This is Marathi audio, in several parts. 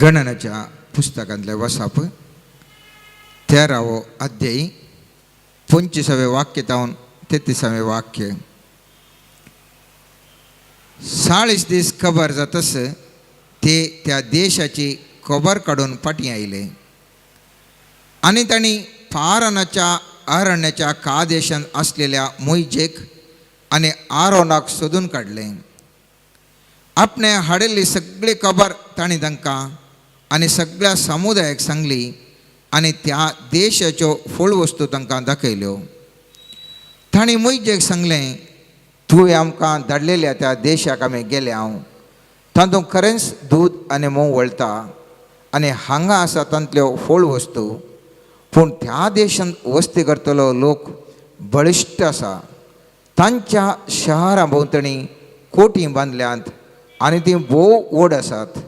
गणनाच्या पुस्तकांतले वसाप 13वो अध्याय 25वे वाक्य तावन 33वे वाक्य. 40 दीस खबर जातस ते त्या देशाची खबर काढून फाटी आयले आणि तांणी पारानाच्या अरण्याच्या कादेशांत असलेल्या मोइजेक आणि आरोनाक सोदून काढले. आपणे हाडिल्ली सगळी खबर तांणी तांकां आनी सगळ्या समुदायाक सांगली आनी त्या देशाच्यो फूल वस्तू तांकां दाखयल्यो. तांणी मोइजेक सांगलें, तुवें आमकां धाडलेल्या त्या देशाक आमी गेले हांव. तातूंत खरेंच दूद आनी मोव वळटा आनी हांगा आसा तांतल्यो फूल वस्तू. पूण त्या देशांत वस्ती करतलो लोक बळिश्ट आसा. तांच्या शहरां भोंवतणी कोटी बांदल्यांत आनी ती भोव व्हड आसात.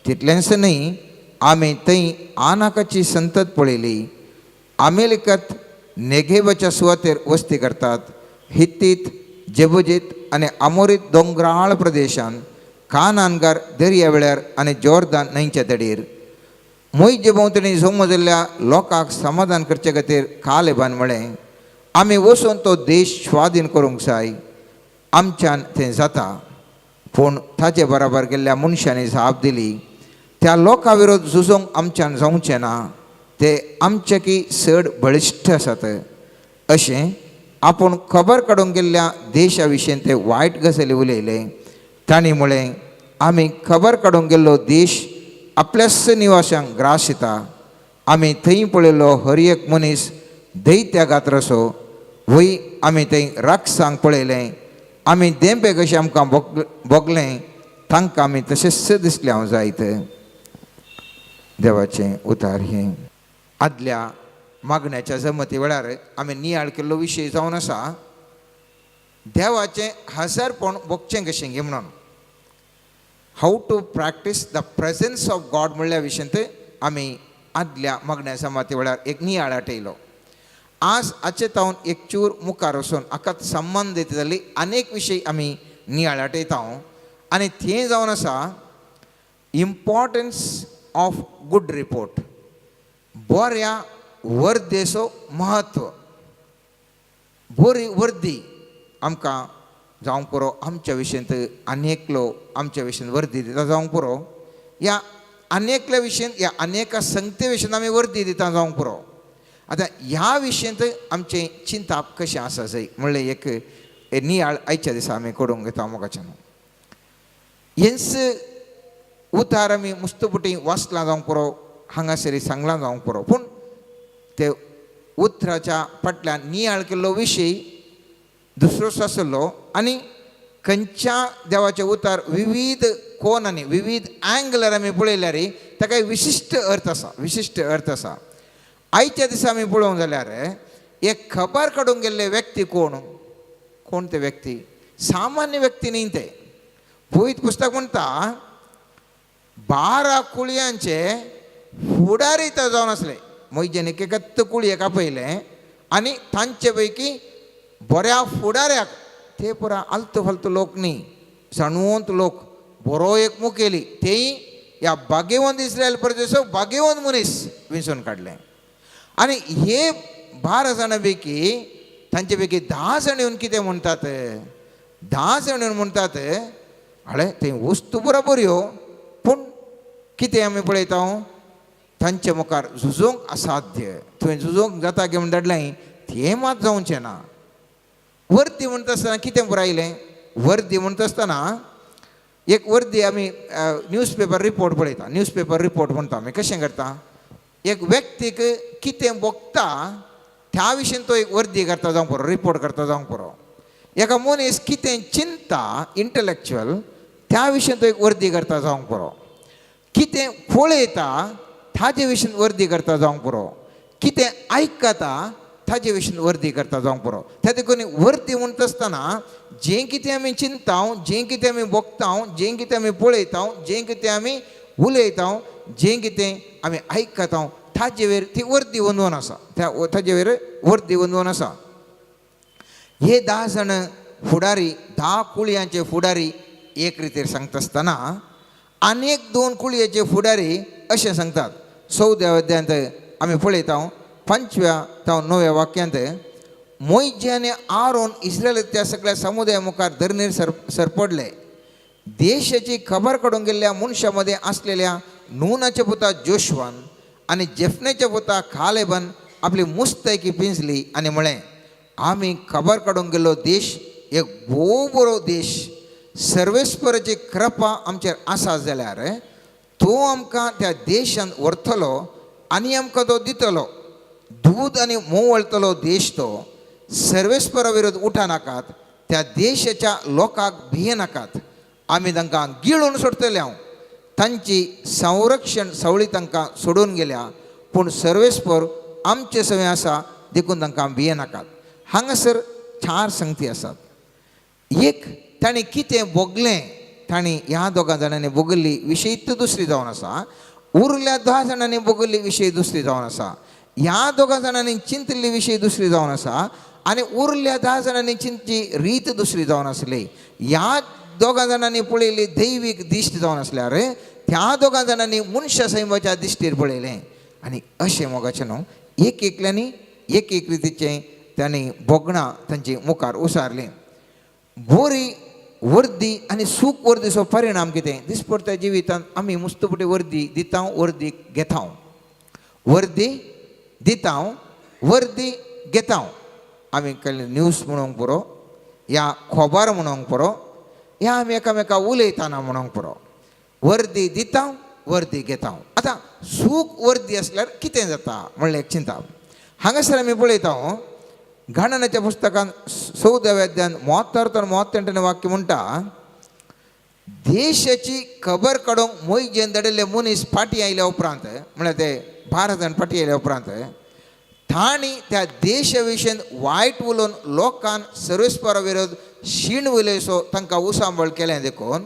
तितलेंच न्ही, आमी थंय आनाकाची संतत पळयली. अमेरिकात नेगेबाच्या सुवातेर वस्ती करतात. हित्तीत, जेबुजीत आनी अमोरीत दोंगराळ प्रदेशांत, कानानगार दर्यावेळार आनी जॉर्दान न्हंयच्या दडीर. मोइजे भोंवतणी जमो जाल्ल्या लोकांक समाधान करचे खातीर कालेबान म्हळें, आमी वचून तो देश स्वाधीन करूंक जाय. आमच्यान तें जाता. पूण ताचे बराबर गेल्ल्या मनशांनी जाप दिली, त्या लोकां विरोध झुजोवंक आमच्यान जावचें ना. ते आमचेकी चड बळिश्ट आसात. अशें आपूण खबर काडूंक गेल्ल्या देशा विशीं ते वायट गजाली उलयले. तांणी म्हळें, आमी खबर काडूंक गेल्लो देश आपल्याच निवाशांक ग्रास येता. आमी थंय पळयल्लो हर एक मनीस दैत्या गात्रसो. वय आमी थंय राक्षसांक पळयलें. आमी देंपे कशें आमकां भोगलें, तांकां आमी तशेंच दिसले हांव जायत. देवाचें उतार हें. आदल्या मागण्याच्या जमती वेळार आमी नियाळ केल्लो विशय जावन आसा देवाचें हजरपण भोगचें कशें गे म्हणून. How to practise the presence of God म्हणल्या विशयंत आमी आदल्या मागण्या जमाती वेळार एक नियाळ आटयलो. आज हाचे तावन एक चूर मुखार वचून हाका संबंदीत जाल्ली अनेक विशय आमी नियाळ आटयता. आनी तें जावन आसा इम्पॉर्टन्स ऑफ गुड रिपोर्ट. बऱ्या वर्देचो महत्व. बरी वर्दी आमकां जावंक पुरो. आमच्या विशयंत अनेकलो आमच्या विशयंत वर्दी दिता जावंक पुरो. ह्या अनेकल्या विशयंत ह्या अनेका संगते विशयंत आमी वर्दी दिता जावंक पुरो. आतां ह्या विशयंत आमचें चिंताप कशें आसा जाय म्हणलें एक नियाळ आयच्या दिसा आमी करूंक घेता मोगाच्यान. हेंच उतार आमी मुस्तपुटी वाचलां जावंक पुरो, हांगासरी सांगलां जावंक पुरो. पूण ते उतराच्या फाटल्यान नियाळ केल्लो विशय दुसरोच आसलो आनी खंयच्या देवाचे उतार विविध कोणांनी विविध एंगलार आमी पळयल्यार ताका विशिश्ट अर्थ आसा. विशिश्ट अर्थ आसा. आयच्या दिसा आमी पळोवंक जाल्यार एक खबर काडूंक गेल्ले व्यक्ती कोण कोण ते व्यक्ती सामान्य व्यक्ती न्ही. ते पळयत पुस्तक म्हणटा 12 कुळयांचे फुडारी तो जावन आसले. मोइजेन एकत कुळयेक आपयलें आनी तांचे पैकी बऱ्या फुडाऱ्याक, ते पुरा आलतो फालतो लोक न्ही, जाणवंत लोक, बरो एक मुखेली, तेय ह्या भाग्यवंत इस्रायल प्रदेशाचो भाग्यवंत मनीस वेंचून काडलें. आनी हे 12 जाणां पैकी तांचे पैकी 10 जाण येवन कितें म्हणटात, 10 जाण येवन म्हणटात, हळे थंय वस्तू बरोबऱ्यो पूण कितें आमी पळयता तांचे मुखार झुजोवंक असाध्य. थंय झुजोवंक जाता गे म्हण धाडलें, तें मात जावचें ना. वर्दी म्हणटा आसतना कितें बरयलें, वर्दी म्हणटा आसतना एक वर्दी आमी न्यूजपेपर रिपोर्ट पळयता. न्यूजपेपर रिपोर्ट म्हणटा आमी कशें करता, एक व्यक्तीक कितें भोगता त्या विशयी तो एक वर्दी करता जावंक पुरो, रिपोर्ट करता जावंक पुरो. एका मनीस कितें चिंता इंटलेक्च्युअल त्या विशयी तो एक वर्दी करता जावंक पुरो. कितें पळयता ताजे विशयी वर्दी करता जावंक पुरो. कितें आयकता ताजे विशयी वर्दी करता जावंक पुरो. त्या देखून वर्दी म्हणटा आसतना जें कितें आमी चिंता, जें कितें आमी भोगता, जें कितें आमी पळयता, जें कितें आमी उलयता, जें कितें आमी आयकता ताजे वयर ती वर्दी वंदून आसा. त्या ताजे वयर वर्दी वंदून आसा. हे 10 जाण फुडारी, 10 कुळयांचे फुडारी एक रितीर सांगता आसतना अनेक दोन कुळयेचे फुडारी अशें सांगतात. 14व्या अध्यायांत आमी पळयता 5व्या जावं 9व्या वाक्यांत मोइशे आनी आरोन इस्रायल त्या सगळ्या समुदाया मुखार धरणीर सरपडले. देशाची खबर काडून गेल्ल्या मनशा मध्ये असलेल्या नूनाच्या पुता जोशवान आनी जेफनेच्या पुता कालेबान आपली मुस्तैकी पिंजली आनी म्हळें, आमी खबर काडून गेल्लो देश एक भोव बरो देश. सर्वेस्पराची कृपा आमचेर आसा जाल्यार तो आमकां त्या देशांत व्हरतलो आनी आमकां तो दितलो. दूद आनी मोव वळतलो देश तो. सर्वेस्परा विरोध उठा नाकात. त्या देशाच्या लोकांक भिये नाकात. आमी तांकां गिळून सोडटले. तांची संरक्षण सवळी तांकां सोडून गेल्या. पूण सर्वेस्पर आमचे सवय आसा देखून तांकां भिये नाकात. हांगासर 4 संगती आसात. एक, ताणें कितें भोगलें ताणीं ह्या 2 जाणांनी भोगल्ली विशयी दुसरी जावन आसा. उरल्या 10 जाणांनी भोगल्ली विशयी दुसरी जावन आसा. ह्या 2 जाणांनी चिंतल्ली विशयी दुसरी जावन आसा आनी उरल्या 10 जाणांनी चिंतची रीत दुसरी जावन आसली. ह्या 2 जाणांनी पळयली दैवीक दिश्ट जावन आसल्यार त्या 2 जाणांनी मनशा सैमाच्या दिश्टीर पळयलें. आनी अशें मोगाचें न्हू, एक एकल्यांनी एक एक रितीचें तांणी भोगणां तांची मुखार उसारलीं. बरी वर्दी आनी सूख वर्दीचो परिणाम कितें? दिसपट्ट्या जिवितांत आमी मुस्तपुटी वर्दी दिता, वर्दी घेता. वर्दी दिता, वर्दी घेता. आमी केल्ले न्यूज म्हणूंक पुरो, या खबर म्हणूंक पुरो, या आमी एकामेकां उलयतना म्हणूंक पुरो. वर्दी दिता, वर्दी घेता. आतां सूख वर्दी आसल्यार कितें जाता म्हणलें एक चिंता. हांगासर आमी पळयता गणनाच्या पुस्तकांत 14व्या अध्यायान 73 ते 38 वाक्य म्हणटा, देशाची खबर काडूंक मोइशेन धाडिल्ले मनीस फाटीं आयल्या उपरांत, म्हळ्यार ते 12 जाण फाटीं आयल्या उपरांत तांणी त्या देशा विशयेन वायट उलोवन लोकांक सर्वेस्परा विरोध शीण उलयसो तांकां उसांबळ केलें देखून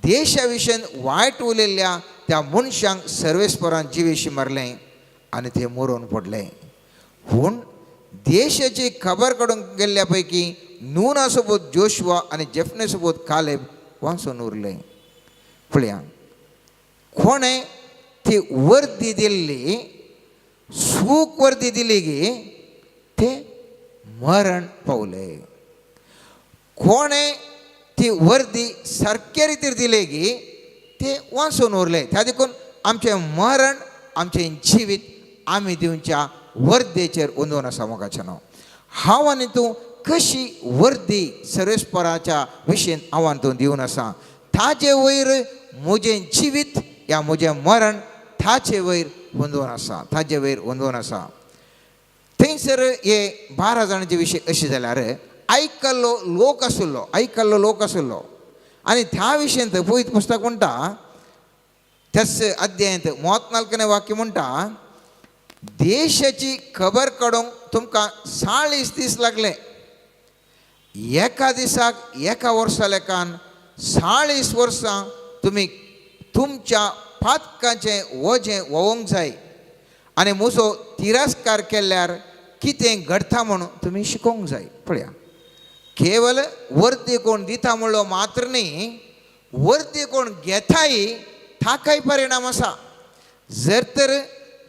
देशा विशयेन वायट उलयल्ल्या त्या मनशांक सर्वेस्परान जिवेशी मारलें आनी ते मरून पडले. पूण देशाची खबर काडून गेल्ल्या पैकी नूना सोबत जोशुआ आनी जेफने सोबत कालेब वाचून उरले. पळया, कोणें ती वर्दी दिल्ली, सूख वर्दी दिली गी ते मरण पावले. कोणें ती वर्दी सारके रितीर दिले गी ते वाचून उरले. त्या देखून आमचें मरण, आमचें जिवीत आमी दिवच्या वर्देचेर उंदून आसा. मोगाचें नांव. हांव आनी तूं कशी वर्दी सर्वेस्पराच्या विशयेन हांव तूं दिवन आसा. ताचे वयर म्हजें जिवीत या म्हजें मरण ताचे वयर उंदून आसा, ताचे वयर उंदून आसा. थंयसर हे 12 जाणांचे विशय अशें जाल्यार आयकल्लो लोक आसलो आनी त्या विशयेंत पळयत पुस्तक म्हणटा, त्याच अध्यायांत 34वें वाक्य म्हणटा, देशाची खबर काडूंक तुमकां 40 दीस लागले. एका दिसाक एका वर्सा लेखान 40 वर्सां तुमी तुमच्या फातकाचें वजें वोवंक जाय आनी म्हजो तिरस्कार केल्यार कितें घडटा म्हणून तुमी शिकोवंक जाय. पळया, केवल वर्दी कोण दिता म्हणलो मात्र न्ही, वर्दी कोण घेताय ताकाय परिणाम आसा. जर तर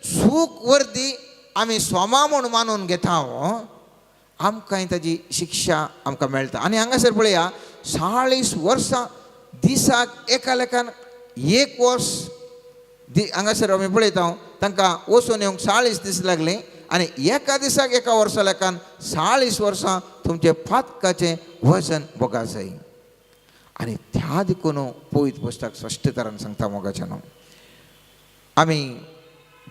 सूख वर्दी आमी सोमा म्हूण मानून घेता आमकांय ताजी शिक्षा आमकां मेळटा. आनी हांगासर पळया, 40 वर्सां दिसाक एका लेखान 1 वर्स हांगासर आमी पळयता तांकां वचून येवंक 40 दीस लागले आनी एका दिसाक एका वर्सा लेखान 40 वर्सां तुमचे फातकाचें वजन भोगा जाय. आनी त्या देखून पळयत पुस्तक स्पश्ट तरान सांगता. मोगाचें न्हू, आमी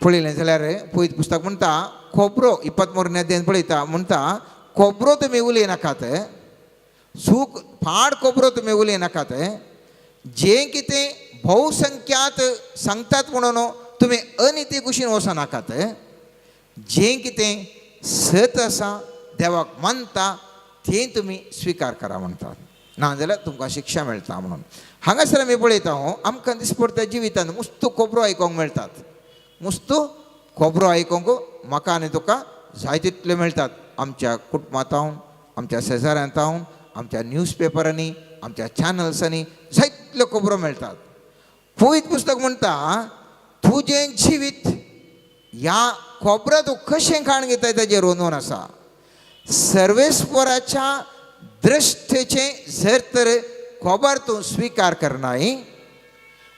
पळयलें जाल्यार पळयत पुस्तक म्हणटा, खोबरो 23 अध्यायान पळयता म्हणटा, खोबरो तुमी उलय नाकात, सूख फाड खोबरो तुमी उलय नाकात. जें कितें भोवसंख्यात सांगतात म्हणून तुमी अनिती कुशीन वचो नाकात. जें कितें सत आसा, देवाक मानता तें तुमी स्विकार करा म्हणटात, नाजाल्यार तुमकां शिक्षा मेळटा म्हणून. हांगासर आमी पळयता आमकां दिसपट्ट्या जिवितांत मुस्त खोबरो आयकोंक मेळटात. मुस्त खोबरो आयकोंक म्हाका आनी तुका जाय तितले मेळटात. आमच्या कुटुंबांत, आमच्या शेजाऱ्यांत, आमच्या न्यूज पेपरांनी, आमच्या चॅनल्सांनी जायतल्यो खबरो मेळटात. पवित पुस्तक म्हणता तुजें जिवीत ह्या खोबऱ्या तूं कशें खाण घेताय ताजेर वोंदून आसा. सर्वेस्पराच्या दृश्टेचे जर तर खोबर तूं स्वीकार करनाय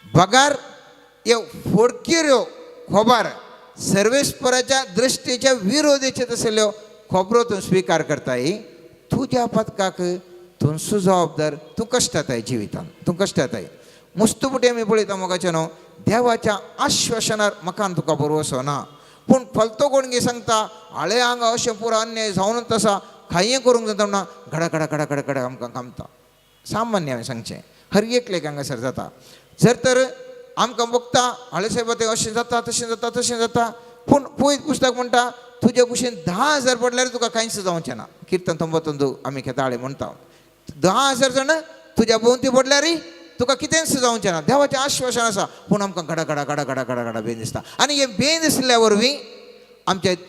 बगार ह्यो फोडकिऱ्यो खोबर सर्वेस्पराच्या दृश्टेच्या विरोधीचे तसल्यो खोबरो तूं स्वीकार करताय तुज्या पथकाक तूं जबाबदार. तूं कश्ट येताय जिवितान, तूं कश्ट येताय. मुस्तुबुटी आमी पळयता मोगाचे न्हू, देवाच्या आश्वासनार म्हाका तुका भरवसो ना. पूण फलतो कोण गे सांगता हाळे हांगा अशें पुरो अन्याय जावनूच आसा, खांय करूंक जाता म्हणा घडा घडा घडा घडा घडा आमकां कामता. सामान्य हांवें सांगचें हर एकलेक हांगासर जाता. जर तर आमकां बगता हाळे साहेब तें अशें जाता तशें जाता तशें जाता, पूण पळयत पुस्तक म्हणटा तुजे कुशीन 10,000 पडल्यार तुका कांयच जावचें ना. किर्तन 99 आमी खेताळे म्हणटा 10,000 जाण तुज्या भोंवती पडल्यार तुका कितेंच जावचें ना. देवाचें आश्वासन आसा. पूण आमकां घडा घडा घडा घडा घडा घडा बेन दिसता. आनी हे बेन दिसल्या वरवीं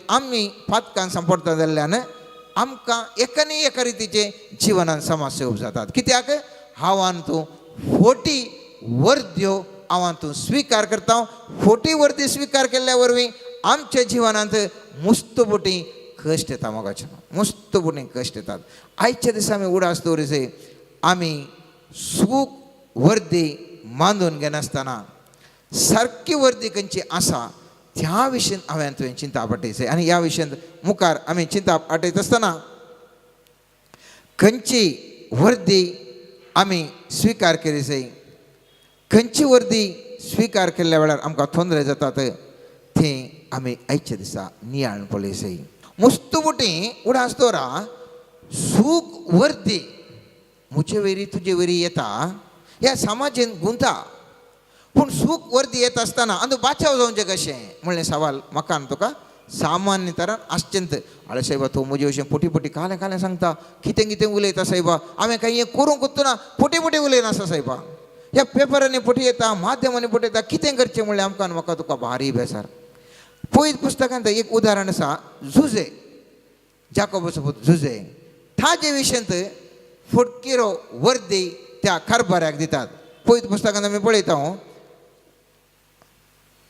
आमी पातकान सांपडटा जाल्ल्यान आमकां एका न्ही एका रितीचे जिवनान समस्या येवप जातात. कित्याक हांवान तूं 40 वर्द्यो हांवान तूं स्विकार करता. 40 वर्दी स्विकार केल्ल्या वरवीं आमच्या जिवनांत मुस्तबुटी कश्ट येता. मोगाचे मुस्तबुटी कश्ट येतात. आयच्या दिसा आमी उडास दवरिसे आमी सूख वर्दी मानून घेनासतना सारकी वर्दी खंयची आसा त्या विशयीन हांवें तुवें चिंता पाटयचें. आनी ह्या विशयीन मुखार आमी चिंता पाटयता आसतना खंयची वर्दी आमी स्विकार केलीसे, खंयची वर्दी स्विकार केल्ल्या वेळार आमकां तोंदरे जातात तें आमी आयच्या दिसा नियाळून पळयसे. मुस्तुबुटी उडास दवरा सूख वर्दी म्हजे वेरी तुजे वेरी येता ह्या समाजीन गुंता. पूण सूख वर्दी येता आसतना अंदू बाचाव जावचें कशें म्हणलें सवाल म्हाका तुका सामान्य तरान आश्चंत. हाळे सायबा तूं म्हजे अशें पोटी पोटी कालें कालें सांगता. कितें कितें उलयता सायबा, हांवें कांय हें करूंकूच ना. पोटी पोटी उलयनासा सायबा. ह्या पेपरांनी पोटी येता, माध्यमांनी पोटी येता. कितें करचें म्हणलें आमकां म्हाका तुका भारी बेजार. पळयत पुस्तकांत एक उदाहरण आसा झुजे, जाकोबाचो पूत झुजे. ताजे विशयंत फोडकिरो वर्दी त्या कारभाऱ्याक दितात. पळयत पुस्तकांत आमी पळयता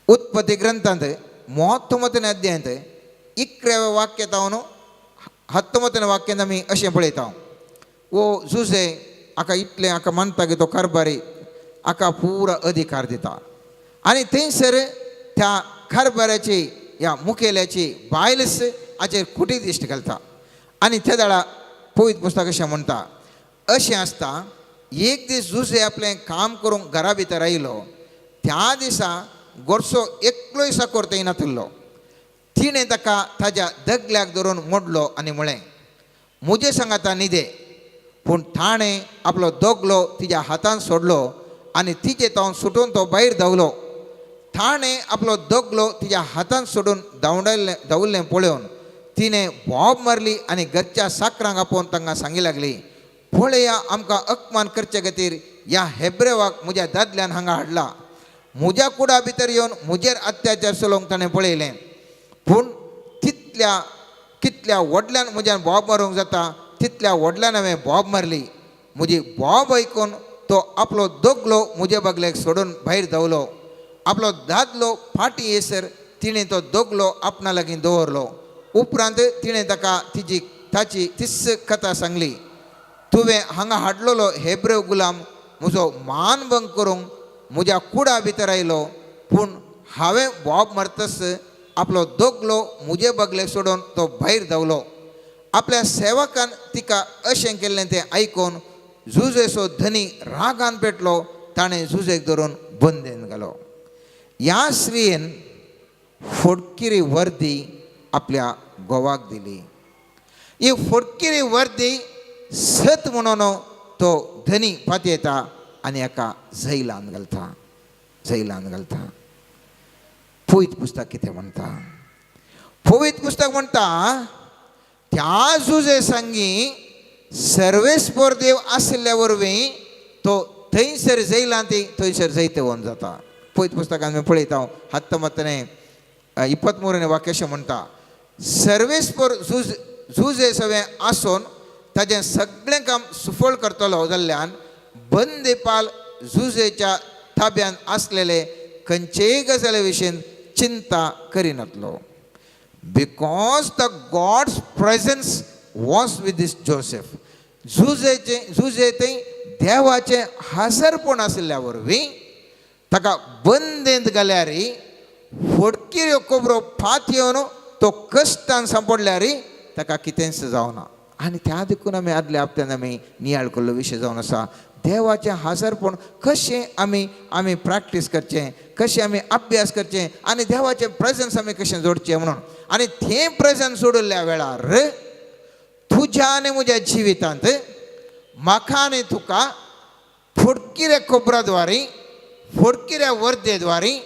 उत्पत्ती ग्रंथांत 39 अध्यायांत 11वें वाक्यात न्हू 19वें वाक्यांत आमी अशें पळयता वो झुजे हाका इतलें हाका मानता की तो कारभारी हाका पुरा अधिकार दिता. आनी थंयसर त्या कारभाऱ्याची ह्या मुखेल्याची बायलच हाचेर खुटी दिश्ट घालता. आनी त्या दाळा पळयत पुस्तक अशें म्हणटा अशें आसता एक दीस झुजे आपलें काम करूंक घरा भितर आयलो. त्या दिसा गोरसो एकलोय साकोर थंय नासलो. तिणें ताका ताज्या दगल्याक धरून मोडलो आनी म्हळें म्हजे सांगाता न्हिदे. पूण ताणें आपलो दोगलो तिच्या हातान सोडलो आनी तिचे तावन सुटून तो भायर धांवलो. ताणें आपलो दोगलो तिच्या हातान सोडून धांवल्लें पळोवन तिणें भोब मारली आनी घरच्या साकरांक आपोवन तांकां सांगी लागली पळया आमकां अपमान करचे खातीर ह्या हेब्रेवाक म्हज्या दादल्यान हांगा हाडला. म्हज्या कुडा भितर येवन म्हजेर अत्याचार चलोवंक ताणें पळयलें. पूण कितल्या व्हडल्यान म्हज्यान बोब मारूंक जाता तितल्या व्हडल्यान हांवें बोब मारली. म्हजी बोब आयकून तो आपलो दोगलो म्हजे बागलेक सोडून भायर धांवलो. आपलो दादलो फाटी येसर तिणें तो दोगलो आपणा लागीं दवरलो. उपरांत तिणें ताका ताची तिस्स कथा सांगली. तुवें हांगा हाडलोलो हेब्रेव गुलाम म्हजो मानभंग करूंक म्हज्या कुडा भितर आयलो. पूण हांवें बोब मारतस आपलो दोगलो म्हजे बागलेक सोडून तो भायर धांवलो. आपल्या सेवकान तिका अशें केल्लें तें आयकून झुजेचो धनी रागान पेटलो. ताणें झुजेक धरून बंदेन घालो. ह्या स्त्रीयेन फोडकिरी वर्दी आपल्या घोवाक दिली. ही फोडकिरी वर्दी सत म्हणून तो धनी फाटी येता आनी हाका झैलान घालता. पवित्र पुस्तक कितें म्हणटा? पवित्र पुस्तक म्हणटा त्या झुजे सांगी सर्वेस्पर देव आसल्या वरवीं तो थंयसर झैलांत थंयसर जैते वोन जाता. पवित्र पुस्तकांत आमी पळयता 23 वाक्य अशें म्हणटा सर्वेस्पर झुजे सगळें आसून ताजें सगळें काम सुफळ करतलो जाल्ल्यान बंदेपाल झुजेच्या ताब्यान असलेले खंयचेय गजाले विशीं चिंता करिनातलो. Because the God's presence was with this Joseph. Juze थंय देवाचें हजरपण आशिल्ल्या वरवीं ताका बंदेंत घाल्यार फोडकिऱ्यो कोबरो फात येवन तो कश्टान सांपडल्यार ताका कितेंच जावना. आनी त्या देखून आमी आदल्या हप्त्यान आमी नियाळ केल्लो विशय जावन आसा देवाचें हजरपण कशें आमी प्रॅक्टीस करचें, कशें आमी अभ्यास करचें आनी देवाचें प्रेझन्स आमी कशें जोडचें म्हणून. आनी तें प्रेझन्स सोडिल्ल्या वेळार तुज्या आनी म्हज्या जिवितांत म्हाका आनी तुका फोडकिऱ्या कोबराद्वारे फोडकिऱ्या वर्देद्वारे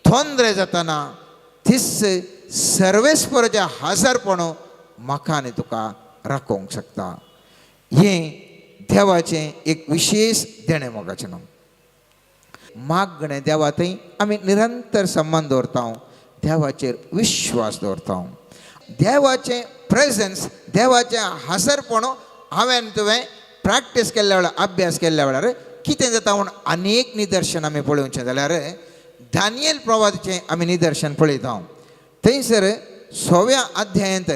ತೊಂದರೆ जाताना तीस सर्वेस्पराचें हजरपण म्हाका आनी तुका राखोवंक शकता. हें देवाचें एक विशेष देणें मोगाचें न्हू. मागणें देवा थंय आमी निरंतर संबंद दवरता, देवाचेर विश्वास दवरता. देवाचें प्रेझन्स देवाचें हजरपण हांवें तुवें प्रॅक्टीस केल्ल्या वेळार अभ्यास केल्ल्या वेळार कितें जाता म्हूण अनेक निदर्शन आमी पळोवचें जाल्यार दानियेल प्रवादीचें आमी निदर्शन पळयता. थंयसर 6व्या अध्यायांत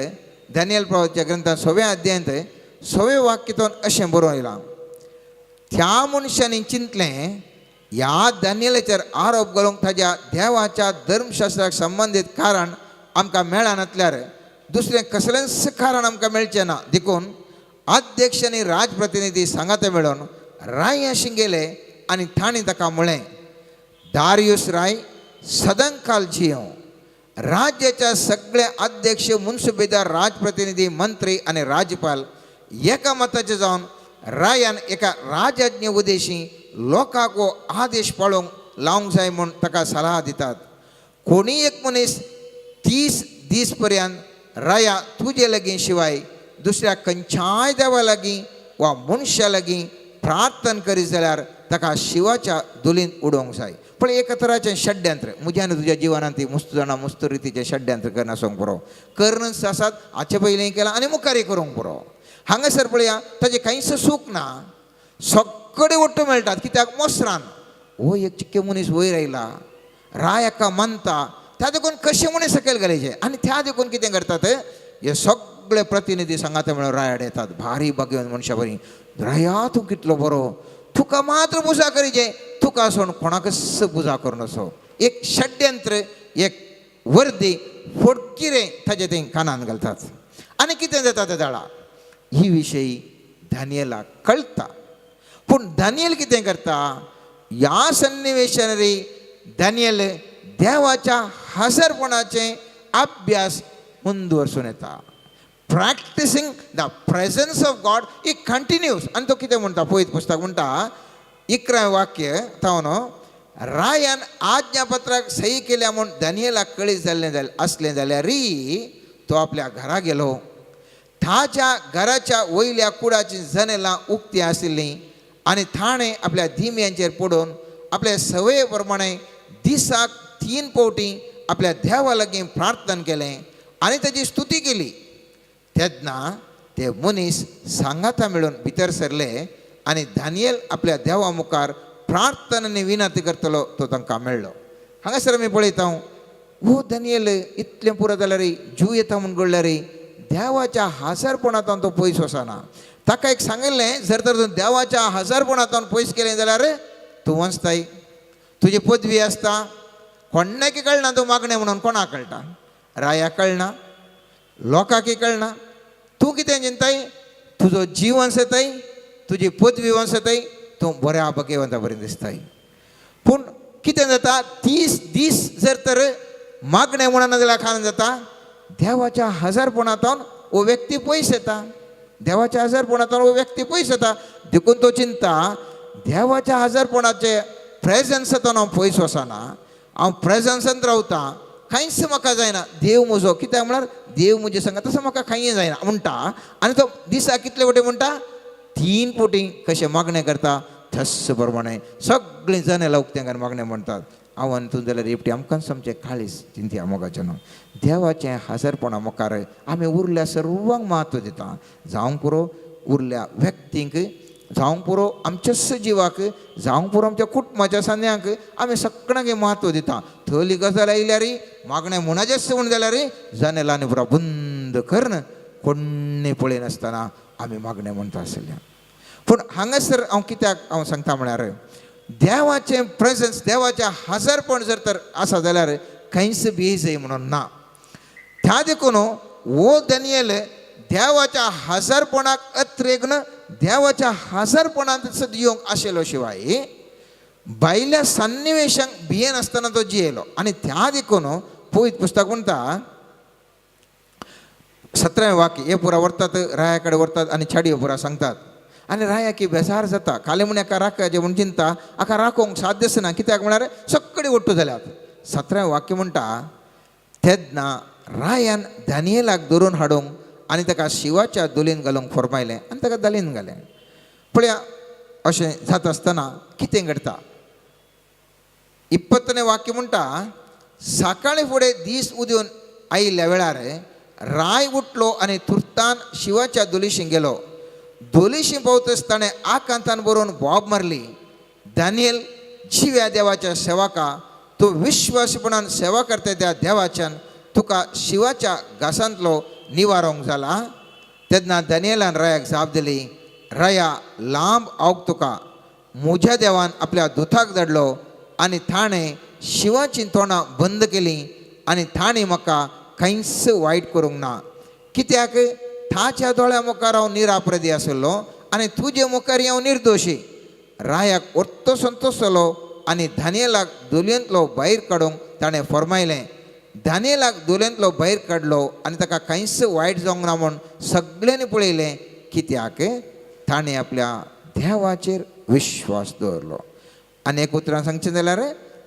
दानियेल प्रवादीच्या ग्रंथांत 6व्या अध्यायांत 6वें वाक्यातून अशें बरोवन येयलां. त्या मनशांनी चिंतलें ह्या दानियेलाचेर आरोप घालूंक ताज्या देवाच्या धर्मशास्त्राक संबंदीत कारण आमकां मेळनातल्यार दुसरें कसलेंच कारण आमकां मेळचें ना. देखून अध्यक्ष आनी राजप्रतिनिधी सांगाते मेळोन रायाशी गेले आनी तांणी ताका म्हळें दारियुस राय सदांकाल जियो. राज्याच्या सगळे अध्यक्ष मुन्सिपेदार राजप्रतिनिधी मंत्री आनी राज्यपाल एका मताचे जावन रायान एका राजज्ञे उदेशी लोकांक हो आदेश पाळोवंक लावंक जाय म्हूण ताका सल्ला दितात. कोणी एक मनीस 30 दीस पर्यंत राया तुजे लागीं शिवाय दुसऱ्या खंयच्याय देवा लागीं वा मनशा लागीं प्रार्थना करीत जाल्यार ताका शिवाच्या धुलींत उडोवंक जाय. पण एका तराचें षड्यंत्र म्हज्या आनी तुज्या जिवनांत मुस्त जाणां मुस्त रितीचें षड्यंत्र करना आसूंक पुरो. कर्णस आसात हाचे पयलीं केलां आनी मुखारय करूंक पुरो. हांगासर पळया ताजें कांयच सूख ना, सगळे वट्टू मेळटात. कित्याक मोसरान हो एक चिक्के मनीस वयर आयला राय हाका मानता त्या देखून कशें म्हणे सकयल घालयचें. आनी त्या देखून कितें करतात हे सगळे प्रतिनिधी सांगाते मेळून रायाड येतात. भारी बागेवन मनशां बरीं राया तूं कितलो बरो, तुका मात्र पुजा करीचे, तुका सोडून कोणाकच पुजा करूं नसो. एक षड्यंत्र एक वर्दी फोडकिरे ताजे थंय कानान घालतात. आनी कितें जाता त्या दाळा ही विशयी दानियेलाक कळटा. पूण दानियल कितें करता ह्या सन्निवेशान दानियल देवाच्या हजरपणाचें अभ्यास मुंदवरसून येता. Practising the presence of God it continues. आनी तो कितें म्हणटा पळयत पुस्तक म्हणटा 11वें वाक्य तावन रायान आज्ञापत्राक सही केल्या म्हूण दानियेलाक कळीत जाल्लें असलें जाल्यार तो आपल्या घरा गेलो. ताच्या घराच्या वयल्या कुडाची जनेलां उक्तीं आशिल्लीं आनी ताणें आपल्या दिम्यांचेर पडून आपल्या सवये प्रमाणे दिसाक 3 फावटी आपल्या देवा लागीं प्रार्थना केलें आनी ताची स्तुती केली. तेन्ना ते मनीस सांगाता मेळून भितर सरले आनी दानियल आपल्या देवा मुखार प्रार्थना आनी विनंती करतलो तो तांकां मेळ्ळो. हांगासर आमी पळयता हो दानियल इतलें पुरो जाल्यार जीव येता म्हूण घडल्यार देवाच्या हजरपणांतल्यान तो पयस वचना. ताका एक सांगिल्लें जर तर तूं देवाच्या हजरपणांतल्यान पयस केलें जाल्यार तूं वचताय. तुजी पदवी आसता कोणाक कळना तूं मागणें म्हणून कोणाक कळटा, रायाक कळना, लोकांकय कळना. तूं कितें चिंताय तुजो जीव वंसताय, तुजी पदवी वंसताय, तूं बऱ्या बगेवंता बरें दिसताय. पूण कितें जाता 30 दीस जर तर मागणें म्हणना जाल्यार खान जाता देवाच्या हजरपणांतल्यान हो व्यक्ती पयस येता. देवाच्या हजरपणांतल्यान हो व्यक्ती पयस येता. देखून तो चिंता देवाच्या हजरपणाचे प्रेझन्सांतल्यान हांव पयस वचना, हांव प्रेझन्सांत रावता, कांयच म्हाका जायना. देव म्हजो कित्याक म्हळ्यार देव म्हजे सांगा तसो म्हाका कांय जायना म्हणटा. आनी तो दिसा कितले फावटी म्हणटा 3 फावटी कशें मागणें करता थस्स प्रमाणे सगळीं जनेलां उक्त्यांक मागणें म्हणटात. हांव आनी तूं जाल्यार एपटी आमकां समजें काळीज चिंतया मोगाचें न्हू. देवाचें हजरपणा मुखार आमी उरल्या सर्वांक म्हत्व दिता. जावं पुरो उरल्या व्यक्तींक जावंक पुरो आमच्याच जिवाक जावंक पुरो आमच्या कुटुंबाच्या सांद्यांक आमी सगळ्यांक म्हत्व दिता. थोली गजाल आयल्यार मागणें मुणाचेच म्हूण जाल्यार जनेलांनी पुरो बंद करन कोण्णी पळयनासतना आमी मागणें म्हणटा आसलें. पूण हांगासर हांव कित्याक हांव सांगता म्हळ्यार देवाचें प्रेजन्स देवाचें हजरपण जर तर आसा जाल्यार खंयच भिजय म्हणून ना. त्या देखून हो दानियेल देवाच्या हजरपणाक अत्रेगन देवाच्या हजरपणांत येवंक आशिल्लो शिवाय भायल्या सन्निवेशांक भियेनासतना तो जियेलो. आनी त्या देखून पवित्र पुस्तक म्हणटा 17वें वाक्य हे पुरा व्हरतात राया कडेन व्हरतात आनी छाडयो पुरा सांगतात. आनी राया की बेजार जाता खाली म्हण एका राखचे म्हूण चिंता आका राखोवंक साध्यच ना. कित्याक म्हळ्यार सगळी वट्टू जाल्यात. 17वें वाक्य म्हणटा तेन्ना रायान दानियेलाक धरून हाडूंक आनी ताका शिवाच्या दोलीन घालूंक फरमायलें आनी ताका दालीन घालें. पळया अशें जाता आसतना कितें घडटा. 20वें वाक्य म्हणटा सकाळी फुडें दीस उदेवन आयिल्ल्या वेळार राय उठलो आनी तुर्तान शिवाच्या दोलीशी गेलो. दोलीशी पावतच ताणें आकांतान बरोवन बोब मारली, दानियेल जिव्या देवाच्या सेवका तूं विश्वासपणान सेवा करता त्या देवाच्यान तुका शिवाच्या घासांतलो निवारोंक जाला. तेन्ना दानियेलान रायाक जाप दिली, राया लांब आवक तुका म्हज्या देवान आपल्या दुताक धाडलो आनी ताणें शिवाचीं तोंडां बंद केलीं आनी ताणें म्हाका खंयच वायट करूंक ना. कित्याक ताच्या दोळ्या मुखार हांव निरापराधी आसलो आनी तुजे मुखार हांव निर्दोशी. रायाक ओर्तो संतोश जालो आनी दानियेलाक दोलयेंतलो भायर काडूंक ताणें फरमायलें. दानियेलाक दोलयेंतलो भायर काडलो आनी ताका खंयच वायट जावंक ना म्हूण सगळ्यांनी पळयलें. कित्याक ताणें आपल्या देवाचेर विश्वास दवरलो. आनी एक उतरां सांगचें जाल्यार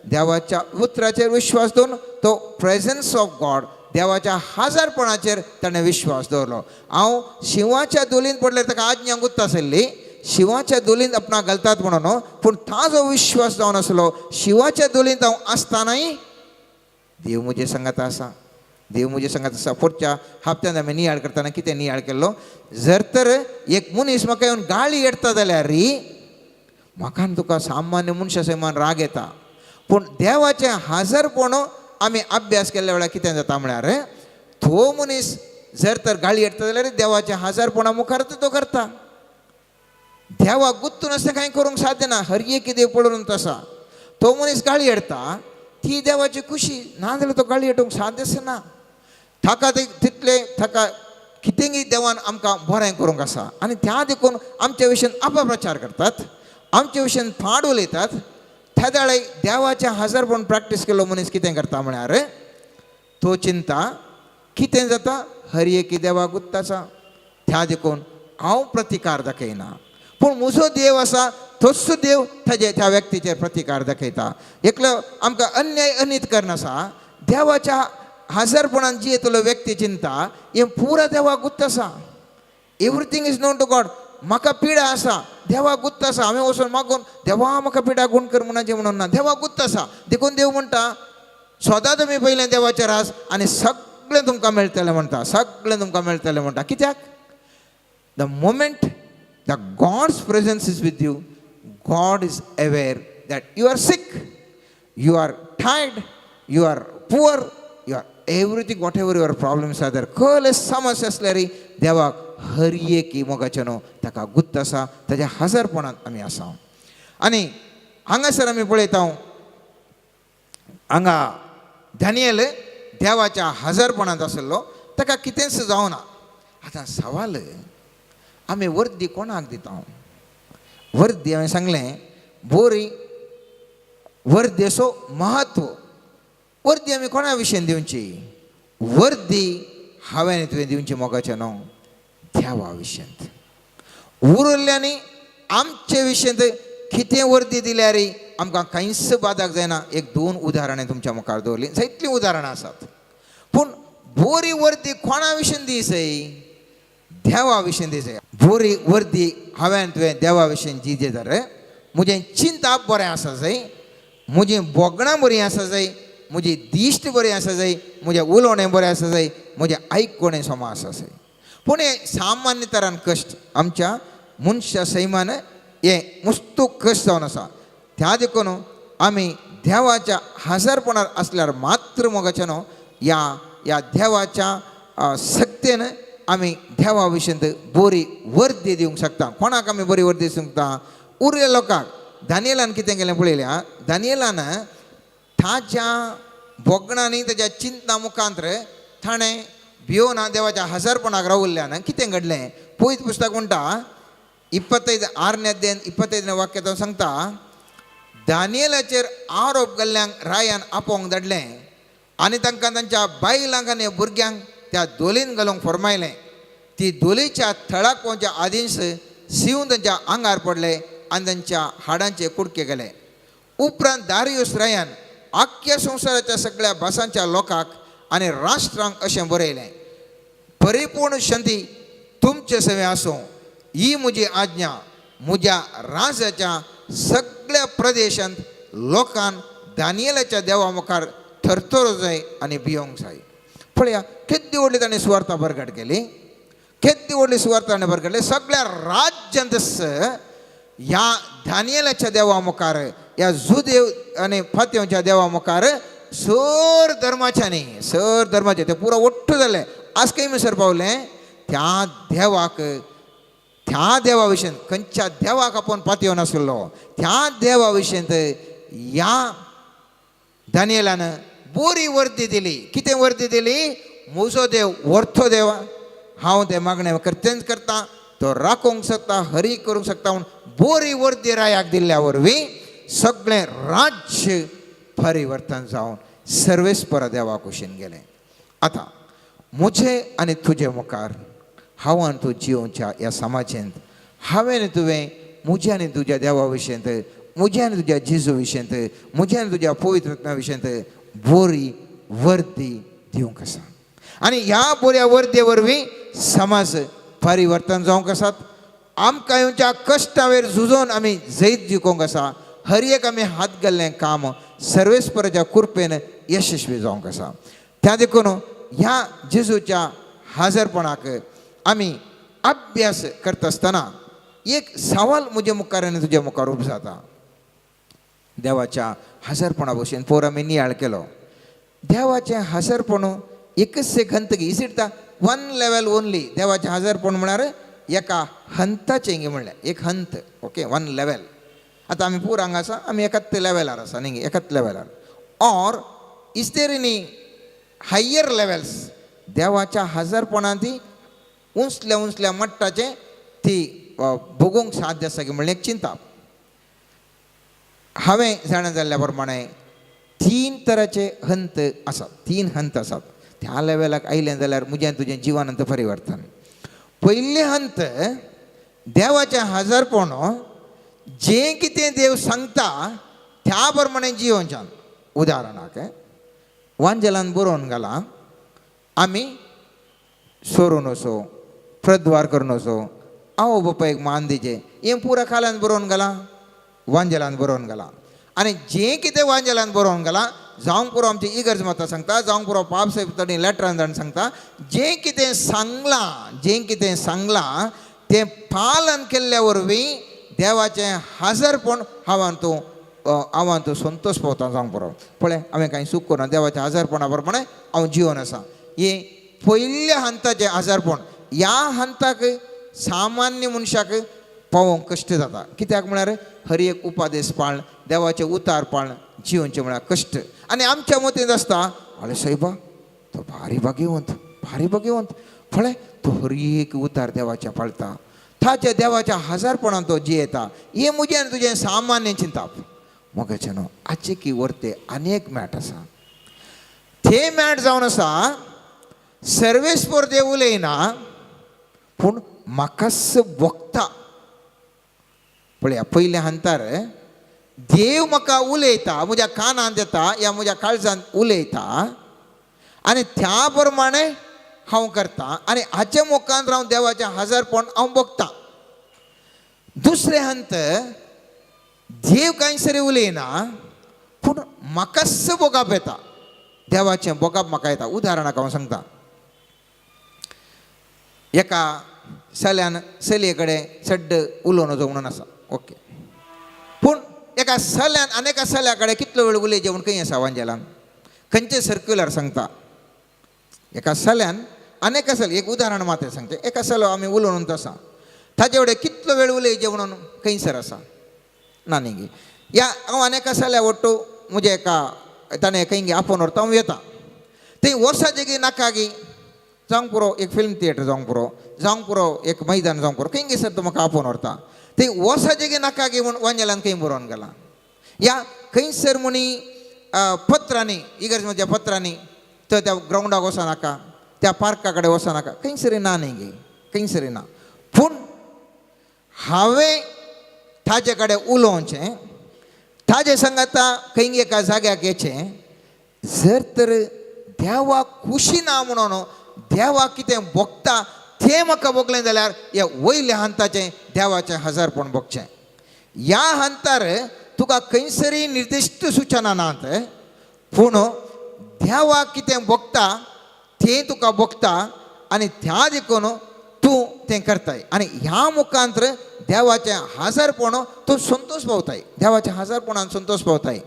देवाच्या उतराचेर विश्वास दवरून तो प्रेजन्स ऑफ गॉड देवाच्या हजरपणाचेर ताणें विश्वास दवरलो. हांव शिवाच्या दोलीन पडल्यार ताका आज्ञा गुत्त आसली शिवाच्या दोलींत आपणाक घालतात म्हणून. पूण ताजो विश्वास जावन आसलो शिवाच्या दोलींत हांव आसतानाय देव म्हजे सांगात आसा. देव म्हजे सांगात आसा. पुढच्या हप्त्यान आमी नियाळ करतना कितें नियाळ केल्लो. जर तर एक मनीस म्हाका येवन गाळी येता जाल्यार म्हाका तुका सामान्य मनशा समान राग येता. पूण देवाचें हजरपण आमी अभ्यास केल्ल्या वेळार कितें जाता म्हळ्यार तो मनीस जर तर गाळी येता जाल्यार देवाच्या हजरपणा मुखार तो करता. देवाक गुत्तून अशें कांय करूंक साध्य ना. हर एक देव पळोवन तसा तो मनीस गाळी येता ती देवाची खुशी ना जाल्यार तो गाळी येटोवंक साध्यच ना. ताका तितले ताका कितेंय देवान आमकां बरें करूंक आसा. आनी त्या देखून आमच्या विशयान अपप्रचार करतात, आमच्या विशयान फाड उलयतात. त्या वेळार देवाच्या हजरपण प्रॅक्टीस केलो मनीस कितें करता म्हळ्यार तो चिंता कितें जाता हर एक देवाक गुत्त आसा. त्या देखून हांव प्रतिकार दाखयना पूण म्हजो देव आसा तोच देव त्या व्यक्तीचेर प्रतिकार दाखयता. एकलो आमकां अन्याय अनित करनासा देवाच्या हजरपणान जी येतलो व्यक्ती चिंता हें पुरा देवाक गुत्त आसा. Everything is known to God. म्हाका पिडा आसा देवाक गुत्त आसा. हांवें वचून मागून देवा म्हाका पिडा गुण कर म्हणचे म्हणून ना. देवाक गुत्त आसा देखून देव म्हणटा सदां तुमी पयलें देवाचेर आस आनी सगळें तुमकां मेळटलें म्हणटा. सगळें तुमकां मेळटलें म्हणटा. कित्याक the moment the God's presence is with you God is aware that you are sick, you are tired, you are poor, you are everything whatever your problems are there. कसले समस्या आसल्यार देवाक हर एक मोगाचे न्हू ताका गुत्त आसा. ताच्या हजरपणांत आमी आसा. आनी हांगासर आमी पळयता हांगा दानियेल देवाच्या हजरपणांत आसलो ताका कितेंच जावना. आतां सवाल आमी वर्दी कोणाक दिता. वर्दी हांवें सांगलें बोरी वर्देचो महत्व. वर्दी आमी कोणा विशयान दिवची. वर्दी हांवें तुवें दिवची मोगाचें न्हू देवा विशयांत. उरिल्ल्यांनी आमचे विशयांत कितें वर्दी दिल्यार आमकां खंयच बादाक जायना. एक दोन उदाहरणां तुमच्या मुखार दवरलीं. जायतलीं उदाहरणां आसात पूण बरी वर्दी कोणा विशयान दिसय देवा विशयान दिसय. बरी वर्दी हांवें तुवें देवा विशयान जी जाल्यार म्हजें चिंतप बरें आसा जाय, म्हजीं बोगणां बरीं आसा जाय, म्हजी दिश्ट बरी आसा जाय, म्हजें उलोवणें बरें आसा जाय, म्हजें आयकोणें समा आसा जाय. पूण हें सामान्य तरान कश्ट आमच्या मनशा सैमान हे मुस्तूक कश जावन आसा. त्या देखून आमी देवाच्या हजरपणात असल्यार मात्र मोगाचे न्हू या देवाच्या सक्तेन आमी देवा विशीं बरी वर्दी दिवंक शकता. कोणाक आमी बरी वर्दी दिवंक शकता? उरल्या लोकांक. दानियेलान कितें केलें पळयल्या? दानियेलान ताच्या बोगणांनी ताच्या चिंतना मुखांतर ताणें भियोन देवाच्या हजरपणाक रावल्ल्यान कितें घडलें? पयत पुस्तक म्हणटा 25 अध्याय 25 वाक्यात सांगता, दानियेलाचेर आरोप घाल्ल्यांक रायान आपोवंक धाडलें आनी तांकां तांच्या बायलांक आनी भुरग्यांक त्या दोलीन घालूंक फरमायलें. ती दोलीच्या थळाक पोवच्या आदींच शिवून तांच्या आंगार पडले आनी तांच्या हाडांचे कुडके गेले. उपरांत दारियुस रायान आख्ख्या संवसाराच्या सगळ्या भासांच्या लोकांक आनी राष्ट्रांक अशें बरयलें, परिपूर्ण शांती तुमचे सेवे आसूं. ही म्हजी आज्ञा म्हज्या राज्याच्या सगळ्या प्रदेशांत लोकांन दानियेलाच्या देवा मुखार थरथरो जाय आनी भियोंक जाय. पळया कितली व्हडली ताणें सुवार्ता प्रगट केली, कितली व्हडली सुवार्ता ताणें प्रगट केली. सगळ्या राज्यांत ह्या दानियेलाच्या देवा मुखार, ह्या जुदेव आनी फात्यांच्या देवा मुखार सर धर्माचे ते पुरो ओट्टू जाले. आज खंय म्हणसर पावलें? त्या देवा विशीं खंयच्या देवाक आपूण पातयो नासलो त्या देवा विशीं ह्या दानियेलान बरी वर्दी दिली. कितें वर्दी दिली? म्हजो देव व्हरतो देव, हांव तें मागणें तेंच करता, तो राखोवंक शकता, हरी करूंक शकता म्हूण बरी वर्दी रायाक दिल्ल्या वरवीं सगळें राज्य परिवर्तन जावन सर्वेस्पर देवा कुशीन गेलें. आतां म्हजे आनी तुजे मुखार हांव आनी तूं जिवच्या ह्या समाजांत हांवें तुवें म्हज्या आनी तुज्या देवा विशीं, म्हज्या आनी तुज्या जेजू विशीं, म्हज्या आनी तुज्या पवित्र आत्म्या विशीं बरी वर्दी दिवंक आसा. आनी ह्या बऱ्या वर्दे वरवीं समाज परिवर्तन जावंक आसात. आमकां येवच्या कश्टा वयर झुजोवन आमी जैत जिखोवंक आसा. हर एक आमी हात घाल्लें काम सर्वेस्पराच्या कृपेन यशस्वी जावंक आसा. त्या देखून ह्या जेजूच्या हजरपणाक आमी अभ्यास करता आसतना एक सवाल म्हज्या मुखार आनी तुज्या मुखार उबो जाता. देवाच्या हजरपणा भशेन पोर आमी नियाळ केलो. देवाचें हजरपण एकच एक हंतकी इसिडता वन लेवल ओन्ली. देवाचें हजरपण म्हळ्यार एका हंताचें हिंगे म्हणलें एक हंत. Okay, one level. आतां आमी पूर हांगा आसा, आमी एकाच लेवलार आसा न्ही, एकाच लेवलार. Or is there any higher levels? देवाच्या हजरपणांत ती उंचल्या मट्टाचें ती भोगूंक साध्य आसा की म्हणलें एक चिंता. हांवें जाणा जाल्ल्या प्रमाणे 3 तरांचे हंत आसात, 3 हंत आसात. त्या लेवलाक आयलें जाल्यार म्हजें तुजें जिवनांत परिवर्तन. पयलें हंत देवाचें हजरपण जें कितें देव सांगता त्या प्रमाणे जिवोवच्यान. उदाहरणाक वांजेलान बरोवन घाला, आमी सोरून वचो, प्रद्वार करून वचो, आवो बापायक मान दिजे, हें पुरा खाल्यान बरोवन घाला, वांजेलान बरोवन घाला. आनी जें कितें वांजेलान बरोवन घाला जावंक पुरो आमची इगर्ज मतां सांगता, जावंक पुरो पाप साहेब तडी लेटरान धाडून सांगता, जें कितें सांगलां तें पालन केल्ल्या वरवीं देवाचें हजरपण हांव तूं संतोश पावता जावंक पुरो. पळय हांवें कांय सूख करूं ना, देवाच्या हजरपणा प्रमाणे हांव जिवन आसा. हें पयल्या हंताचें हजरपण. ह्या हंताक सामान्य मनशाक पावोवंक कश्ट जाता. कित्याक म्हळ्यार हर एक उपादेश पाळण, देवाचे उतार पाळण जिवनचें म्हळ्यार कश्ट. आनी आमच्या मतींत आसता, अरे सायबा तो भारी भाग्यवंत, पळय तो हर एक उतार देवाच्या पाळटा, ताच्या देवाच्या हजारपणान तो जियेता. हें म्हजें आनी तुजें सामान्य चिंताप. मोगाचें न्हू, आजचे की वर्ते आनीक मॅट आसा. ते मॅट जावन आसा सर्वेस्पर देव उलयना पूण म्हाकाच भोगता. पळया पयल्या हंतार देव म्हाका उलयता, म्हज्या कानांत येता या म्हज्या काळजांत उलयता आनी त्या प्रमाणे हांव करता आनी हाचे मुखांत रावन देवाचें हजरपण हांव भोगता. दुसरें हंत देव कांय सरी उलयना पूण म्हाकाच भोगप येता, देवाचें भोगप म्हाका येता. उदाहरणाक हांव सांगता. एका चल्यान चलये कडेन सड्ड उलोवन वचो म्हणून आसा. ओके. पूण एका सल्यान आनी एका सल्या कडेन कितलो वेळ उलय जेवण खंय आसा वांजेलान खंयचे सर्क्युलर सांगता. एका सल्यान आनी एका सल एक उदाहरण मात्र सांगते. एका सलो आमी उलोवन आसा ताजे कडेन कितलो वेळ उलय जेवण खंयसर आसा ना न्ही गे. या हांव आनी एका सल्या ओट्टू म्हजे एका ताणें खंय गे आपोवन व्हरता हांव येता. थंय वर्साचे गे नाका गे जावंक पुरो एक फिल्म थिएटर जावंक पुरो एक मैदान जावंक पुरो खंय गे सर तो म्हाका आपोवन व्हरता. थंय वर्साचे गे नाका गे म्हूण वांजेलान खंय बरोवन गेला. या खंयसर म्हणी पत्रांनी इगर्जेच्या पत्रांनी तर त्या ग्रावंडाक वचना नाका त्या पार्का कडेन वचना नाका खंयसरी ना न्ही गे खंयसरी ना. पूण हांवें ताजे कडेन उलोवचें ताजे सांगाता खंय एका जाग्याक येचें जर तर देवाक खुशी ना म्हणून देवाक कितें भोगता तें म्हाका भोगलें जाल्यार ह्या वयल्या हंताचें देवाचें हजारपण भोगचें. ह्या हंतार तुका खंयसरी निर्दिश्ट सुचना नात पूण देवाक कितें भोगता तें तुका भोगता आनी त्या देखून तूं तें करताय आनी ह्या मुखांतर देवाचें हजारपण तूं संतोश पावताय. देवाच्या हजारपणान संतोश पावताय.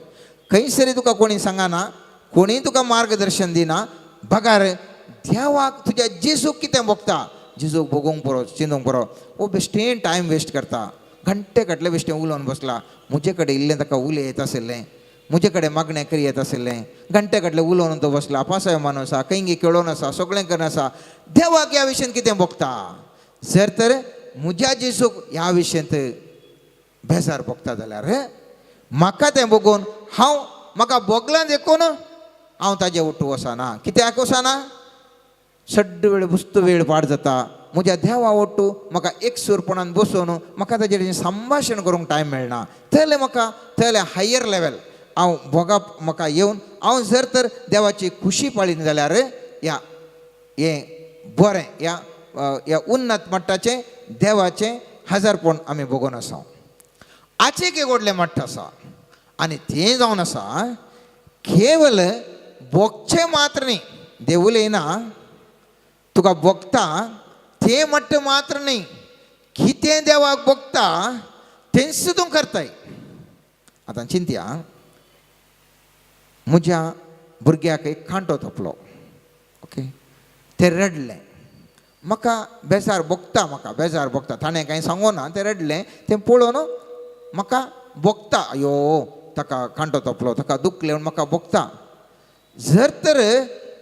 खंयसरी तुका कोणी सांगना कोणी तुका मार्गदर्शन दिना बगार देवाक तुज्या जेजूक कितें भोगता जेजूक भोगूंक पुरो चिंतूंक पुरो. वो बेश्टेन टायम वेस्ट करता घंटे कटले बेश्टें उलोवन बसला. म्हजे कडेन इल्लें ताका उलय येत आशिल्लें म्हजे कडेन मागणें करी येत आशिल्लें घंटे कटले उलोवन तो बसला पासय माणूस आसा खंय खेळोन आसा सगळें करून आसा. देवाक ह्या विशयान कितें भोगता जर तर म्हज्या जेजूक ह्या विशयांत बेजार भोगता जाल्यार म्हाका तें बघून म्हाका भोगलां देखून हांव ताजे ओट्टू वचना. कित्याक वचना सड्ड वेळ बुस्त वेळ पाड जाता. म्हज्या देवा ओट्टू म्हाका एकसूरपणान बसून म्हाका ताजे कडेन संभाशण करूंक टायम मेळना. थंय म्हाका थंय हायर लेवल हांव भोगप म्हाका येवन हांव जर तर देवाची खुशी पाळीन जाल्यार ह्या हें बरें ह्या उन्नत मट्टाचें देवाचें हजारपण आमी भोगून आसा. आचेक एक व्हडलें मट्ट आसा आनी तें जावन आसा केवल भोगचें मात्र न्ही देव उलयना तुका भोगता तें मट्ट मात्र न्ही कितें देवाक भोगता तें सुद्दां करताय. आतां चिंतया म्हज्या भुरग्याक एक कांटो तपलो ओके तें रडलें म्हाका बेजार भोगता ताणें कांय सांगूं ना तें रडलें तें पळोवन म्हाका भोगता अयो ताका कांटो तपलो ताका दुखलें म्हूण म्हाका भोगता. जर तर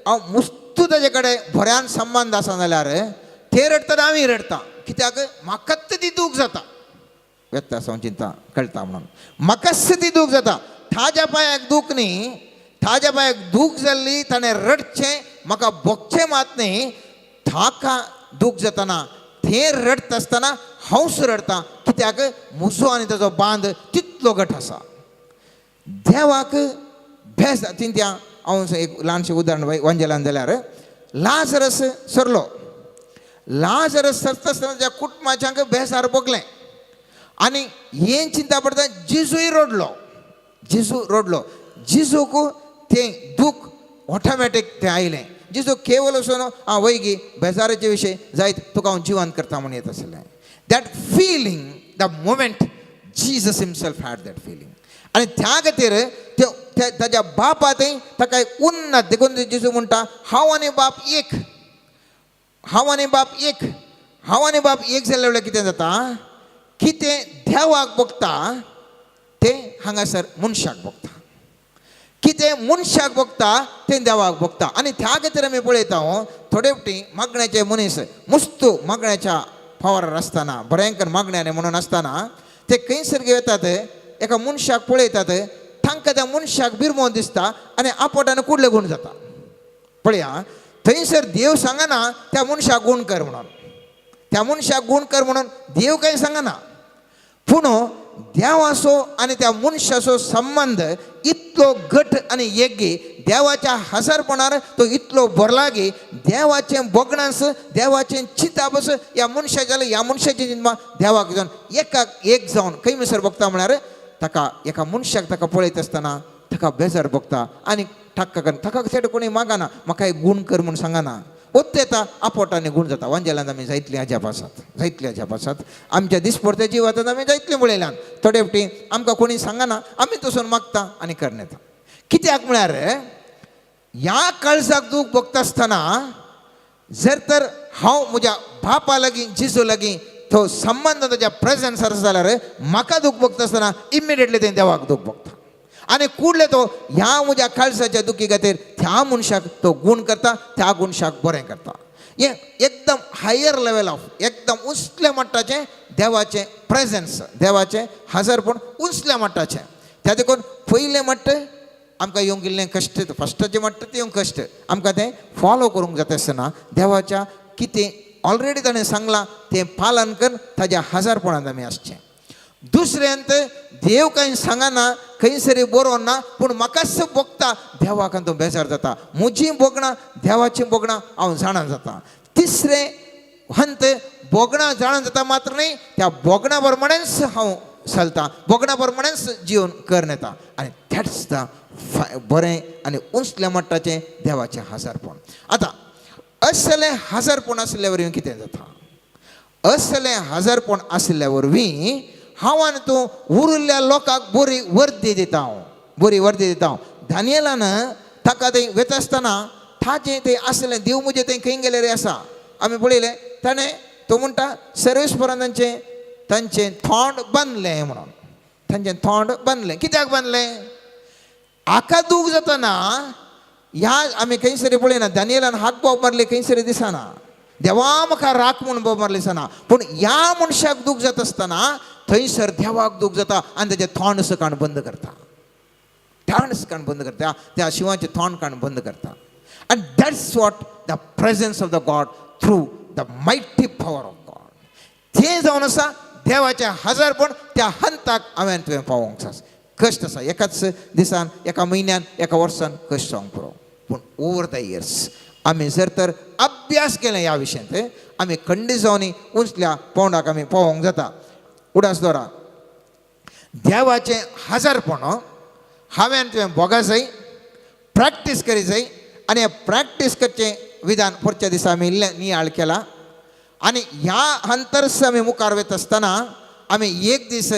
हांव मुस्तू ताजे कडेन बऱ्यान संबंद आसा जाल्यार तें रडटा हांवूय रडटा. कित्याक म्हाकाच ती दूख जाता व्यक्त आसा चिंता कळटा म्हणून म्हाकाच ती दूख जाता. ताज्या पांयाक दूख न्ही ताज्या पांयाक दूख जाल्ली ताणें रडचें म्हाका भोगचें मात न्ही. ताका दूख जातना तें रडता आसतना हांवच रडटा कित्याक म्हजो आनी ताजो बांद तितलो घट आसा. देवाक भेस चिंत्या हांव एक ल्हानशें उदाहरण वांजेलान जाल्यार लाजरस सरलो. लाजरस सरता आसतना त्या कुटुंबाच्यांक बेजार भोगलें आनी हें चिंता पडटा जेजूय रडलो. जेजूक तें दूख ऑटोमॅटीक तें आयलें. जेजू केवल वचून वय गी बेजाराचे विशय जायत तुका हांव जिवंत करता म्हूण येत आसलें. That feeling the moment Jesus himself had that feeling आनी त्या खातीर ताज्या बापातय ताका एक उन्नत देखून जेजू म्हणटा हांव आनी बाप एक जाल्ले वेळार कितें जाता कितें देवाक भोगता तें हांगासर मनशाक भोगता. कितें मनशाक भोगता तें देवाक भोगता. आनी त्या खातीर आमी पळयता थोडे फावटी मागण्याचे मनीस मुस्तू मागण्याच्या फावरार आसतना भयंकर मागण्याने म्हणून आसतना ते खंयसर येतात एका मनशाक पळयतात तांकां त्या मनशाक बिरमोन दिसता आनी आपोटान कुडले गूण जाता. पळया थंयसर देव सांगना त्या मनशाक गूण कर म्हणून देव कांय सांगना पूण देवाचो आनी त्या मनशाचो संबंध इतलो घट आनी येगी देवाच्या हजारपणान तो इतलो भरला गी देवाचें भोगणास देवाचें चिताबस ह्या मनशाची जिन्मा देवाक जावन एकाक एक जावन खंय म्हणसर भोगता म्हळ्यार ताका एका मनशाक ताका पळयत आसतना ताका बेजार भोगता आनी ठक्क करून ताका चेड कोणी मागना म्हाका एक गूण कर म्हूण सांगना. ओत्तेता आपोटाने गुण जाता वांजेलांत आमी जायतलीं हाज्या पासात आमच्या दिसपडत्या जिवांत आमी जायतलीं मुळयल्यान थोडे फावटी आमकां कोणी सांगना आमी तसून मागता आनी करन येता कित्याक म्हळ्यार ह्या काळजाक दूख भोगता आसतना जर तर हांव म्हज्या बापा लागीं जिजू लागीं तो संबंध ताच्या प्रेझन्सार आसा जाल्यार म्हाका दूख भोगता आसतना इमिडिएटली तें देवाक दूख भोगता आनी कुडले तो ह्या म्हज्या काळजाच्या दुखी खातीर त्या मनशाक तो गूण करता त्या मनशाक बरें करता हें एकदम हायर लेवल ऑफ एकदम उंचल्या मट्टाचें देवाचें प्रेझन्स देवाचें हजरपण उंचल्या मट्टाचें त्या देखून पयलें मट्ट आमकां येवंक गेल्लें कश्ट फस्टाचें मट्ट तें येवंक कश्ट आमकां तें फॉलो करूंक जाता आसतना देवाच्या कितें ऑलरेडी ताणें सांगलां तें पालन कर ताज्या हजारपणांत आमी आसचें दुसऱ्यांत देव कांय सांगना खंयसरी बरोवन ना पूण म्हाकाच भोगता देवाक तो बेजार जाता म्हजीं भोगणां देवाचीं भोगणां हांव जाणा जाता तिसरें हंत भोगणां जाणा जाता मात्र न्ही त्या भोगणा प्रमाणेच हांव चलता भोगणा प्रमाणेच जिवन करन येता आनी दॅट्स द बरें आनी उंचल्या मट्टाचें देवाचें हजारपण आतां असलें हजारपण आसल्या वरवीं कितें जाता असलें हजारपण आसल्या वरवीं हांव आनी तूं उरिल्ल्या लोकांक बरी वर्दी दिता हांव दानियेलान ताका थंय वता आसतना ताजें तें आसलें देव म्हजें थंय खंय गेलें रे आसा आमी पळयलें ताणें तो म्हणटा सर्वेस्परान तांचें थोंड बांदलें म्हणून तांचें थोंड बांदलें कित्याक बांदलें हाका दूख जातना ह्या आमी खंयसरी पळयना दानियेलान हाक बोब मारले खंयसरी दिसना देवा म्हाका राख म्हणून बोब मारले दिसना पूण ह्या मनशाक दूख जाता आसतना थंयसर देवाक दूख जाता आनी तेजें थोंड सकाण बंद करता त्या शिवाचें थोंड काण बंद करता आनी that's what the presence of the God through the mighty power of God तें जावन आसा देवाचें हजारपण त्या हंताक हांवें तुवें पावोवंक जाय कश्ट आसा एकाच दिसान एका म्हयन्यान एका वर्सान कश्ट जावंक पुरो पूण ओवर द इयर्स आमी जर तर अभ्यास केले ह्या विशयांत आमी खंडीत जावनी उंचल्या पोंडाक आमी पावोवंक जाता उडास दोरा देवाचें हजारपण हांवें तुवें भोगा जाय प्रॅक्टीस करी जाय आनी हें प्रॅक्टीस करचें विधान पुढच्या दिसा आमी नियाळ केला आनी ह्या अंतर्स आमी मुखार वता आसतना आमी एक दीस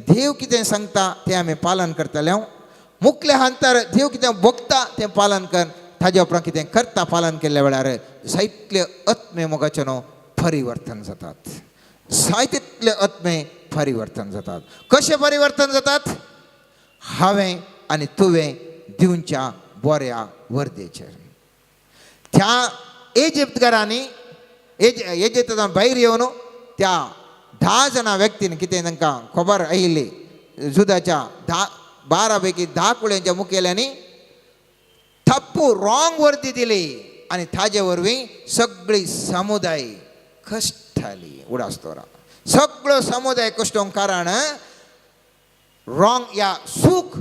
देव कितें सांगता तें आमी पालन करतले मुखल्या अंतर देव कितें भोगता तें पालन कर ताजे उपरांत कितें करता पालन केल्ल्या वेळार जायतले आत्मे मोगाचे न्हू परिवर्तन जातात जायतितले आत्मे परिवर्तन जातात कशें परिवर्तन जातात हांवें आनी तुवें दिवच्या बऱ्या वर्देचेर त्या इजिप्तकारांनी इजिप्तांत भायर येवन त्या 10 जाणां व्यक्तीन कितें तांकां खबर आयिल्ली जुदाच्या 12 पैकी 10 कुळ्यांच्या मुखेल्यांनी थप्पू रॉंग वर्दी दिली आनी ताजे वरवीं सगळी समुदाय कश्टाली उडासतोरा सगळो समुदाय कश्टोंक कारण रॉंग या सूख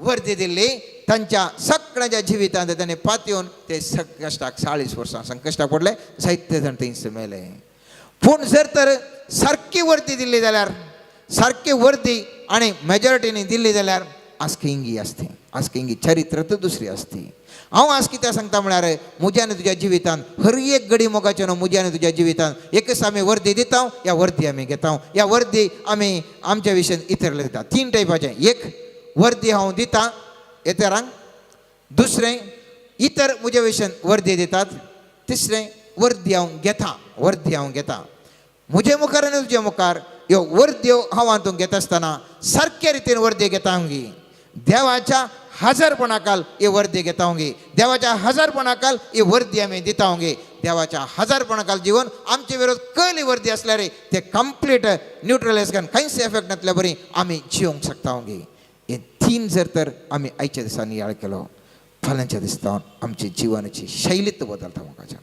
वर्दी दिल्ली तांच्या सगळ्यांच्या जिवितांत ताणें पातयेवन ते कश्टाक 40 वर्सां संकश्टाक पडले जायते जाण थंयच मेले पूण जर तर सारकी वर्दी दिल्ली जाल्यार सारकी वर्दी आनी मेजॉरिटीनी दिल्ली जाल्यार आस्किंगी आसती आस्किंगी चरित्र तर दुसरी आसती हांव आज कितें सांगता म्हळ्यार म्हज्या आनी तुज्या जिवितांत हर एक घडी मोगाचें न्हू म्हज्या आनी तुज्या जिवितांत एकच आमी वर्दी दिता ह्या वर्दी आमी घेता ह्या वर्दी आमी आमच्या विशयान इतरले दिता 3 टायपाचें एक वर्दी हांव दिता इतरांक दुसरें इतर म्हज्या विशयान वर्दी दितात तिसरें वर्दी हांव घेता म्हजे मुखार आनी तुजे मुखार ह्यो वर्द्यो हांव हातूंत घेता आसतना सारके रितीन वर्दी घेता हांव देवाच्या हजारपणाकाल ही वर्दी घेता हांव देवाच्या हजारपणाकाल ही वर्दी आमी दिता हांव देवाच्या हजारपणाकाल जीवन आमचे विरोध कळली वर्दी आसल्यार ते कंप्लीट न्यूट्रलायज करून खंयच एफेक्ट नासल्या बरी आमी जिवंक शकता हांव हे 3 जर तर आमी आयच्या दिसांनी याळ केलो फाल्यांच्या दिसता आमची जिवनाची शैलीच बदलता म्हाका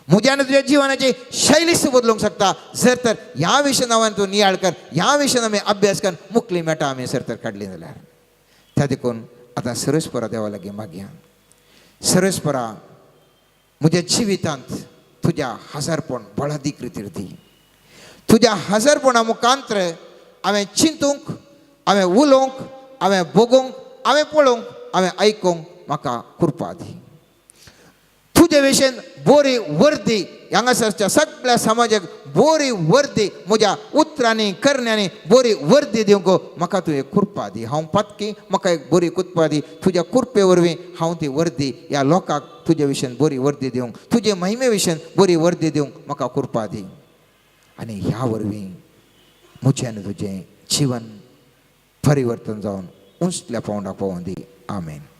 म्हज्या आनी तुज्या जिवनाची शैलीच बदलूंक शकता जर तर ह्या विशयान हांवें तूं नियाळ कर ह्या विशयान आमी अभ्यास कर मुखली मेटा आमी जर तर काडली जाल्यार त्या देखून आतां सर्वेस्परा देवा लागीं मागया सर्वेस्परा म्हज्या जिवितांत तुज्या हजारपण बळादीक रितीर दी तुज्या हजारपणा मुखांतर हांवें चिंतूंक हांवें उलोवंक हांवें भोगूंक हांवें पळोवंक हांवें आयकूंक म्हाका कृपा दी तुझे विशेन बोरी वर्दी हांगासरच्या सगळ्या समाजाक बोरी वर्दी म्हज्या उतरांनी करण्यानी बोरी वर्दी दिवंक म्हाका तुवें कृपा दी. हांव पत्की म्हाका एक बरी कृपा दी. तुज्या कृपे वरवीं हांव ती वर्दी ह्या लोकांक तुजे विशयन बरी वर्दी दिवंक, तुजे महिमे विशयन बरी वर्दी दिवंक म्हाका कृपा दी. आनी ह्या वरवीं म्हजें आनी तुजें जिवन परिवर्तन जावन उंचल्या पावंडाक पावोवन दी. आमेन.